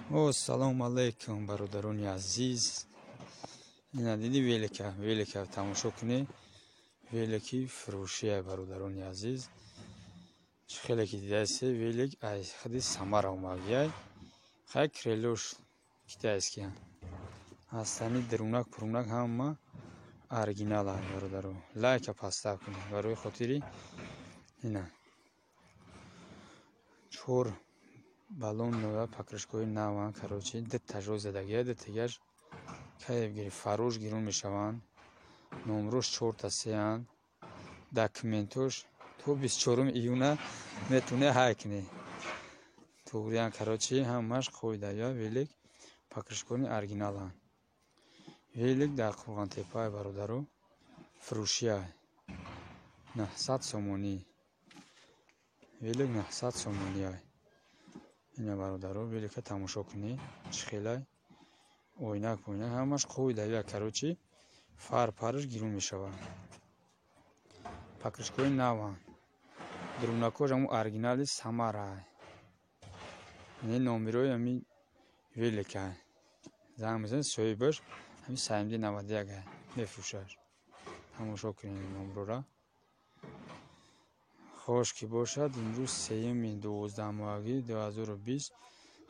Салом алейкум, бародарони азиз. Ина диди велика тамошо кунед. Велики фурӯшия, бародарони азиз. Хеле ки дидасе велик аз хади Самара омадияй. Хай крелош китайс киян. Ҳастани дурунак пурунак ҳама оригинал аст, бародаро. Лайка паста кунед барои хотири ина. Чор балон нова пакрашкои наван карочи ди тажо задагия ди тигаш кайф гири фарош гирон мешаванд. Номрош 4 сеян. Документош то 24 июна метуне хайкни. Тугриан карочи ҳамаш қоидая велик пакрашкони оригиналан. Велик дар Қурғонтепа бародаро фурӯшия 900 сомонӣ. Велик 900 сомонӣ. Ина бародаро велика тамошо кунед. Чихелай ойнак ҳамаш қоидая карочи фар парш гирон мешавад. Пакрашкои наван. Дурунакош ҳамун оригинали Самара. Не номерои ҳами велика. Занг мезанед соҳибаш ҳами Саимди 91 мефурӯшад. Тамошо кунед номрора. Хош ки бошад имрӯз 3/12 2020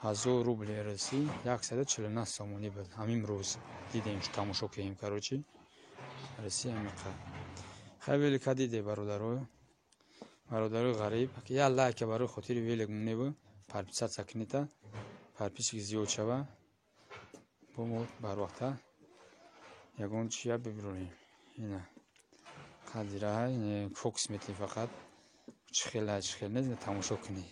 1000 рубл раси 149 сомонӣ буд. Ҳамимрӯз дидем тамошо кардем карочи раси ҳамиқа. Хай велика диде бародаро. Бародарои ғариб я лайка барои хотири велик мунебу подписаться кунед. Подписчик зиёд шава. Бо мо барвақта ягон чия бибиронем. Ина қадира не фокус метем фақат. Чихел не тамошо кунед.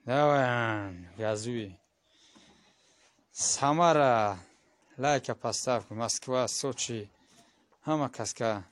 Давай газуи Самара лайка поставь. Москва, Сочи ҳама каска